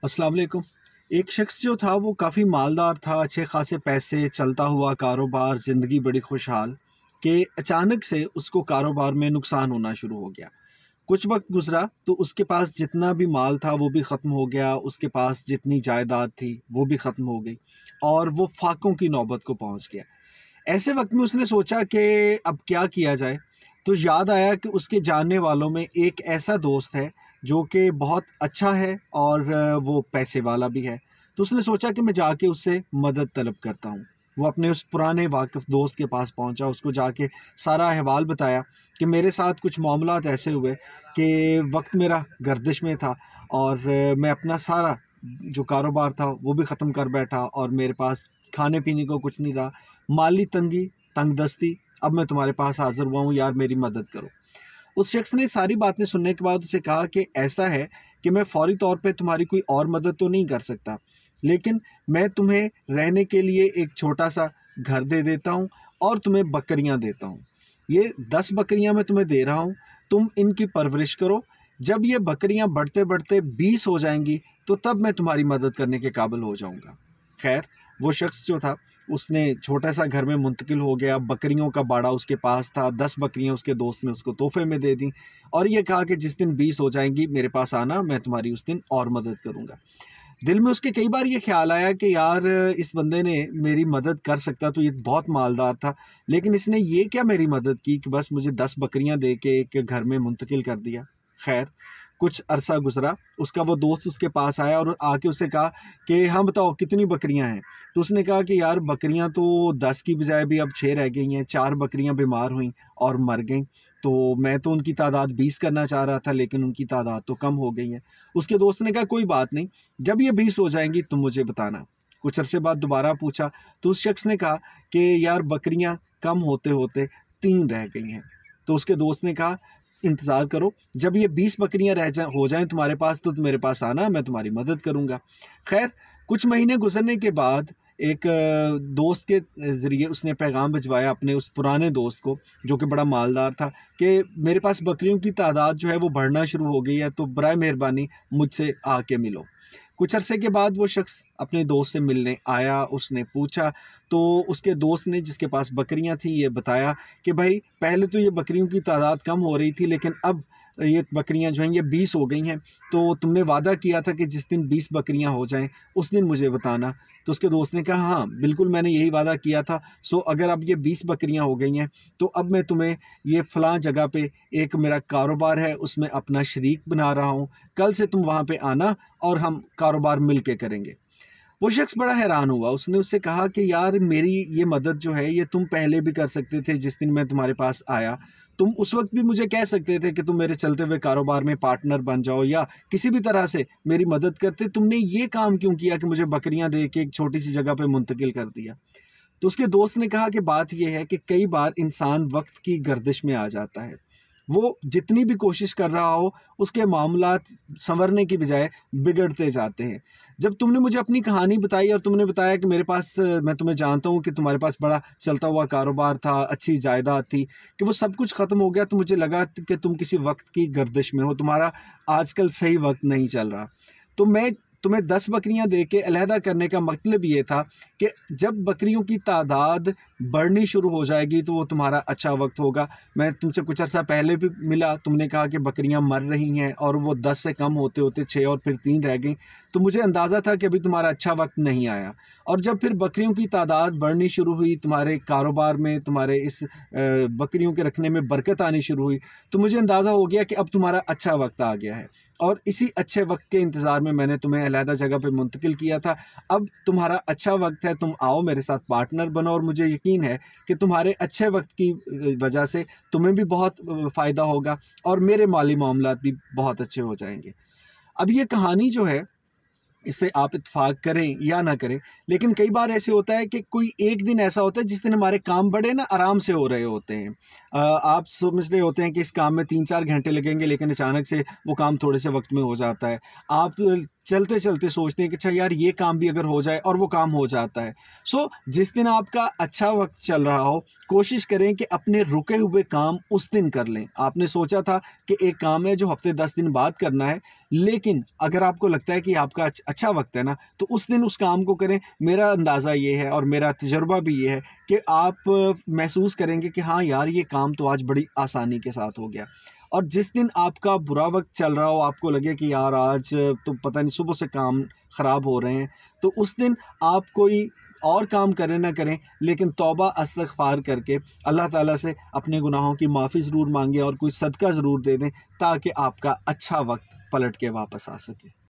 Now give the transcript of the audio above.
अस्सलाम वालेकुम। एक शख्स जो था वो काफ़ी मालदार था, अच्छे खासे पैसे, चलता हुआ कारोबार, ज़िंदगी बड़ी खुशहाल, कि अचानक से उसको कारोबार में नुकसान होना शुरू हो गया। कुछ वक़्त गुज़रा तो उसके पास जितना भी माल था वो भी ख़त्म हो गया, उसके पास जितनी जायदाद थी वो भी ख़त्म हो गई और वो फ़ाक़ों की नौबत को पहुँच गया। ऐसे वक़्त में उसने सोचा कि अब क्या किया जाए? तो याद आया कि उसके जानने वालों में एक ऐसा दोस्त है जो कि बहुत अच्छा है और वो पैसे वाला भी है। तो उसने सोचा कि मैं जाके उससे मदद तलब करता हूँ। वो अपने उस पुराने वाक़िफ़ दोस्त के पास पहुँचा, उसको जाके सारा अहवाल बताया कि मेरे साथ कुछ मामलात ऐसे हुए कि वक़्त मेरा गर्दिश में था और मैं अपना सारा जो कारोबार था वो भी ख़त्म कर बैठा और मेरे पास खाने-पीने को कुछ नहीं रहा। माली तंगी, तंगदस्ती, अब मैं तुम्हारे पास हाज़िर हुआ हूँ यार मेरी मदद करो। उस शख्स ने सारी बातें सुनने के बाद उसे कहा कि ऐसा है कि मैं फ़ौरी तौर पे तुम्हारी कोई और मदद तो नहीं कर सकता, लेकिन मैं तुम्हें रहने के लिए एक छोटा-सा घर दे देता हूँ और तुम्हें बकरियाँ देता हूँ। ये 10 बकरियाँ मैं तुम्हें दे रहा हूँ, तुम इनकी परवरिश करो। जब ये बकरियाँ बढ़ते-बढ़ते 20 हो जाएँगी, तो तब मैं तुम्हारी मदद करने के काबिल हो जाऊँगा। ख़ैर, वो शख्स जो था उसने छोटा-सा घर में मुंतकिल हो गया, बकरियों का बाड़ा उसके पास था, 10 बकरियाँ उसके दोस्त ने उसको तोहफ़े में दे दी और ये कहा कि जिस दिन 20 हो जाएँगी मेरे पास आना, मैं तुम्हारी उस दिन और मदद करूँगा। दिल में उसके कई बार ये ख़्याल आया कि यार इस बंदे ने मेरी मदद कर सकता तो ये बहुत मालदार था, लेकिन इसने ये क्या मेरी मदद की कि बस मुझे 10 बकरियाँ दे के एक घर में मुंतकिल कर दिया। ख़ैर, कुछ अरसा गुज़रा, उसका वो दोस्त उसके पास आया और आके उससे कहा कि हाँ, बताओ कितनी बकरियाँ हैं? तो उसने कहा कि यार बकरियाँ तो 10 की बजाय भी अब 6 रह गई हैं, 4 बकरियाँ बीमार हुईं और मर गईं, तो मैं तो उनकी तादाद 20 करना चाह रहा था लेकिन उनकी तादाद तो कम हो गई है। उसके दोस्त ने कहा कोई बात नहीं, जब ये 20 हो जाएँगी तुम मुझे बताना। कुछ अरसे बाद दोबारा पूछा तो उस शख्स ने कहा कि यार बकरियाँ कम होते-होते 3 रह गई हैं। तो उसके दोस्त ने कहा इंतज़ार करो, जब ये 20 बकरियाँ रह जा हो जाएँ तुम्हारे पास तो तुम मेरे पास आना, मैं तुम्हारी मदद करूँगा। ख़ैर, कुछ महीने गुज़रने के बाद एक दोस्त के ज़रिए उसने पैगाम भिजवाया अपने उस पुराने दोस्त को, जो कि बड़ा मालदार था, कि मेरे पास बकरियों की तादाद जो है वो बढ़ना शुरू हो गई है, तो बराए मेहरबानी मुझसे आके मिलो। कुछ अरसे के बाद वो शख्स अपने दोस्त से मिलने आया, उसने पूछा, तो उसके दोस्त ने जिसके पास बकरियाँ थीं ये बताया कि भाई पहले तो ये बकरियों की तादाद कम हो रही थी लेकिन अब ये बकरियाँ जो हैं ये 20 हो गई हैं, तो तुमने वादा किया था कि जिस दिन 20 बकरियाँ हो जाएँ, उस दिन मुझे बताना। तो उसके दोस्त ने कहा, हाँ, बिल्कुल मैंने यही वादा किया था, सो अगर अब ये 20 बकरियाँ हो गई हैं, तो अब मैं तुम्हें ये फ़लाँ जगह पे एक मेरा कारोबार है, उसमें अपना शरीक बना रहा हूँ, कल से तुम वहाँ पे आना और हम कारोबार मिल के करेंगे। वो शख्स बड़ा हैरान हुआ, उसने उससे कहा कि यार मेरी ये मदद जो है ये तुम पहले भी कर सकते थे जिस दिन मैं तुम्हारे पास आया। तुम उस वक़्त भी मुझे कह सकते थे कि तुम मेरे चलते हुए कारोबार में पार्टनर बन जाओ या किसी भी तरह से मेरी मदद करते। तुमने ये काम क्यों किया कि मुझे बकरियाँ दे के एक छोटी-सी जगह पे मुंतकिल कर दिया? तो उसके दोस्त ने कहा कि बात ये है कि कई बार इंसान वक़्त की गर्दिश में आ जाता है। वो जितनी भी कोशिश कर रहा हो, उसके मामलात सँवरने की बजाय बिगड़ते जाते हैं। जब तुमने मुझे अपनी कहानी बताई और तुमने बताया कि मेरे पास मैं तुम्हें जानता हूँ कि तुम्हारे पास बड़ा चलता हुआ कारोबार था, अच्छी जायदाद थी, कि वो सब कुछ ख़त्म हो गया तो मुझे लगा कि तुम किसी वक़्त की गर्दिश में हो, तुम्हारा आजकल सही वक़्त नहीं चल रहा। तो मैं तुम्हें 10 बकरियाँ दे के अलहदा करने का मतलब ये था कि जब बकरियों की तादाद बढ़नी शुरू हो जाएगी तो वो तुम्हारा अच्छा वक़्त होगा। मैं तुमसे कुछ अर्सा पहले भी मिला, तुमने कहा कि बकरियाँ मर रही हैं और वो 10 से कम होते-होते 6 और फिर 3 रह गईं, तो मुझे अंदाज़ा था कि अभी तुम्हारा अच्छा वक़्त नहीं आया। और जब फिर बकरियों की तादाद बढ़नी शुरू हुई, तुम्हारे कारोबार में, तुम्हारे इस बकरियों के रखने में बरकत आनी शुरू हुई, तो मुझे अंदाज़ा हो गया कि अब तुम्हारा अच्छा वक़्त आ गया है। और इसी अच्छे वक़्त के इंतज़ार में मैंने तुम्हें अलहदा जगह पे मुंतकिल किया था। अब तुम्हारा अच्छा वक़्त है, तुम आओ मेरे साथ पार्टनर बनो और मुझे यकीन है कि तुम्हारे अच्छे वक़्त की वजह से तुम्हें भी बहुत फ़ायदा होगा और मेरे माली मामलात भी बहुत अच्छे हो जाएँगे। अब ये कहानी जो है, इससे आप इत्तेफ़ाक करें या ना करें, लेकिन कई बार ऐसे होता है कि कोई एक दिन ऐसा होता है जिस दिन हमारे काम बड़े ना आराम से हो रहे होते हैं। आप समझ रहे होते हैं कि इस काम में 3-4 घंटे लगेंगे लेकिन अचानक से वो काम थोड़े से वक़्त में हो जाता है। आप चलते चलते सोचते हैं कि अच्छा यार ये काम भी अगर हो जाए, और वो काम हो जाता है। सो जिस दिन आपका अच्छा वक्त चल रहा हो, कोशिश करें कि अपने रुके हुए काम उस दिन कर लें। आपने सोचा था कि एक काम है जो हफ्ते 10 दिन बाद करना है, लेकिन अगर आपको लगता है कि आपका अच्छा वक्त है ना, तो उस दिन उस काम को करें। मेरा अंदाज़ा ये है और मेरा तजुर्बा भी ये है कि आप महसूस करेंगे कि हाँ यार, ये काम तो आज बड़ी आसानी के साथ हो गया। और जिस दिन आपका बुरा वक्त चल रहा हो, आपको लगे कि यार आज तो पता नहीं सुबह से काम ख़राब हो रहे हैं, तो उस दिन आप कोई और काम करें ना करें, लेकिन तौबा इस्तग़फ़ार करके अल्लाह ताला से अपने गुनाहों की माफ़ी ज़रूर मांगें और कोई सदका ज़रूर दे दें, ताकि आपका अच्छा वक्त पलट के वापस आ सके।